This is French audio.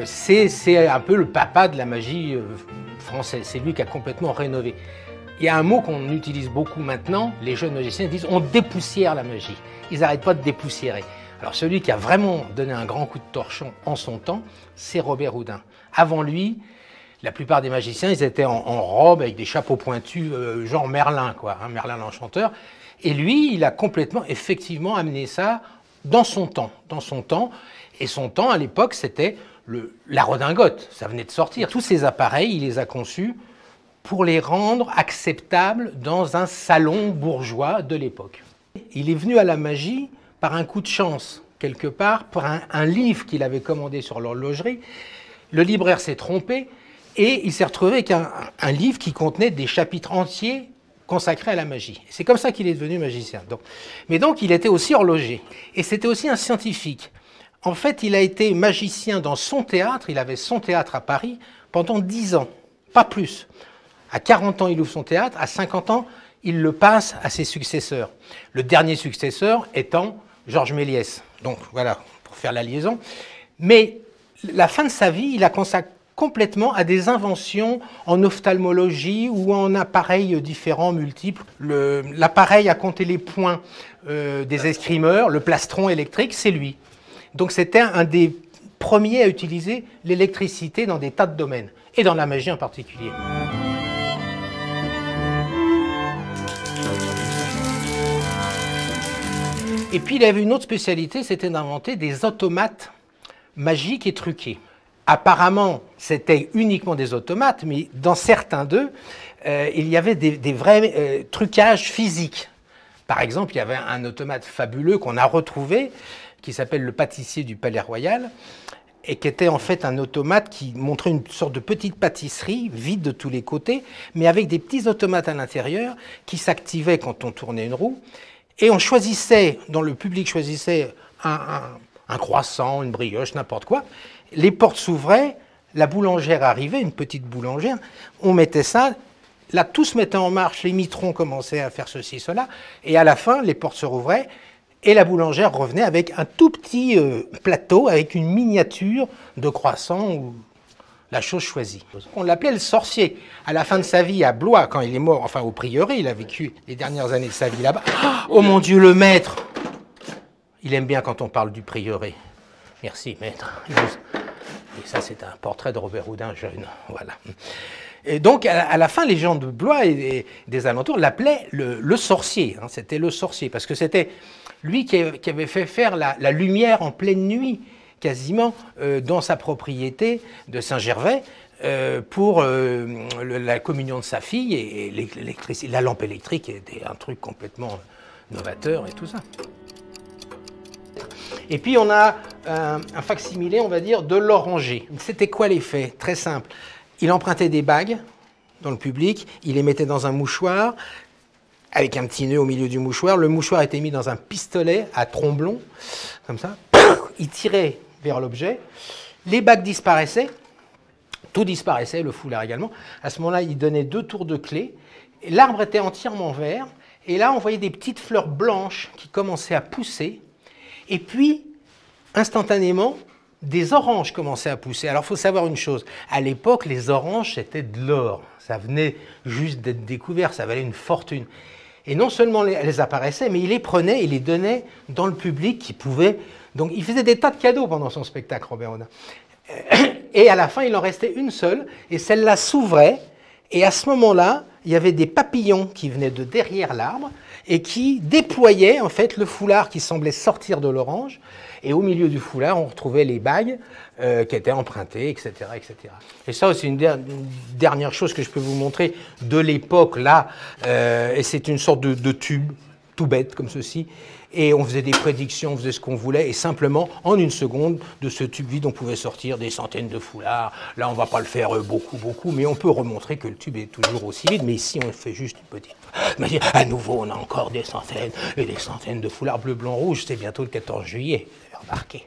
c'est un peu le papa de la magie française. C'est lui qui a complètement rénové. Il y a un mot qu'on utilise beaucoup maintenant, les jeunes magiciens disent on dépoussière la magie. Ils n'arrêtent pas de dépoussiérer. Alors celui qui a vraiment donné un grand coup de torchon en son temps, c'est Robert Houdin. Avant lui, la plupart des magiciens, ils étaient en robe avec des chapeaux pointus, genre Merlin, quoi, hein, Merlin l'Enchanteur. Et lui, il a complètement, effectivement, amené ça dans son temps. Et son temps, à l'époque, c'était la redingote. Ça venait de sortir. Tous ces appareils, il les a conçus pour les rendre acceptables dans un salon bourgeois de l'époque. Il est venu à la magie par un coup de chance, quelque part, par un livre qu'il avait commandé sur l'horlogerie. Le libraire s'est trompé et il s'est retrouvé avec un livre qui contenait des chapitres entiers consacrés à la magie. C'est comme ça qu'il est devenu magicien. Mais donc, il était aussi horloger. Et c'était aussi un scientifique. En fait, il a été magicien dans son théâtre. Il avait son théâtre à Paris pendant 10 ans, pas plus. À 40 ans, il ouvre son théâtre. À 50 ans, il le passe à ses successeurs. Le dernier successeur étant Georges Méliès. Donc voilà, pour faire la liaison. Mais la fin de sa vie, il la consacre complètement à des inventions en ophtalmologie ou en appareils différents, multiples. L'appareil à compter les points des escrimeurs, le plastron électrique, c'est lui. Donc c'était un des premiers à utiliser l'électricité dans des tas de domaines, et dans la magie en particulier. Et puis il avait une autre spécialité, c'était d'inventer des automates magiques et truqués. Apparemment, c'était uniquement des automates, mais dans certains d'eux, il y avait des vrais trucages physiques. Par exemple, il y avait un automate fabuleux qu'on a retrouvé, qui s'appelle le pâtissier du Palais Royal, et qui était en fait un automate qui montrait une sorte de petite pâtisserie, vide de tous les côtés, mais avec des petits automates à l'intérieur, qui s'activaient quand on tournait une roue. Et on choisissait, dans le public choisissait un croissant, une brioche, n'importe quoi. Les portes s'ouvraient, la boulangère arrivait, une petite boulangère, on mettait ça, là tout se mettait en marche, les mitrons commençaient à faire ceci, cela, et à la fin, les portes se rouvraient, et la boulangère revenait avec un tout petit plateau, avec une miniature de croissant ou la chose choisie. On l'appelait le sorcier. À la fin de sa vie à Blois, quand il est mort, enfin au prieuré, il a vécu les dernières années de sa vie là-bas. Oh mon Dieu, le maître! Il aime bien quand on parle du prieuré. Merci, maître. Et ça, c'est un portrait de Robert Houdin jeune. Voilà. Et donc, à la fin, les gens de Blois et des alentours l'appelaient le sorcier. Hein, c'était le sorcier, parce que c'était lui qui avait fait faire la lumière en pleine nuit, quasiment, dans sa propriété de Saint-Gervais, pour la communion de sa fille, et la lampe électrique était un truc complètement novateur et tout ça. Et puis on a un facsimilé, on va dire, de l'oranger. C'était quoi l'effet? Très simple. Il empruntait des bagues dans le public, il les mettait dans un mouchoir, avec un petit nœud au milieu du mouchoir. Le mouchoir était mis dans un pistolet à tromblon, comme ça. Il tirait vers l'objet. Les bagues disparaissaient, tout disparaissait, le foulard également. À ce moment-là, il donnait 2 tours de clé. L'arbre était entièrement vert, et là, on voyait des petites fleurs blanches qui commençaient à pousser. Et puis, instantanément, des oranges commençaient à pousser. Alors, il faut savoir une chose. À l'époque, les oranges, c'était de l'or. Ça venait juste d'être découvert, ça valait une fortune. Et non seulement elles apparaissaient, mais il les prenait et les donnait dans le public qui pouvait... Donc, il faisait des tas de cadeaux pendant son spectacle, Robert Houdin. Et à la fin, il en restait une seule, et celle-là s'ouvrait. Et à ce moment-là, il y avait des papillons qui venaient de derrière l'arbre et qui déployaient en fait le foulard qui semblait sortir de l'orange. Et au milieu du foulard, on retrouvait les bagues qui étaient empruntées, etc., etc. Et ça, c'est une dernière chose que je peux vous montrer de l'époque là. Et c'est une sorte de tube, tout bête comme ceci. Et on faisait des prédictions, on faisait ce qu'on voulait, et simplement, en une seconde, de ce tube vide, on pouvait sortir des centaines de foulards. Là, on ne va pas le faire beaucoup, mais on peut remontrer que le tube est toujours aussi vide. Mais ici, on fait juste une petite... Mais à nouveau, on a encore des centaines et des centaines de foulards bleu, blanc, rouge. C'est bientôt le 14 juillet, vous avez remarqué.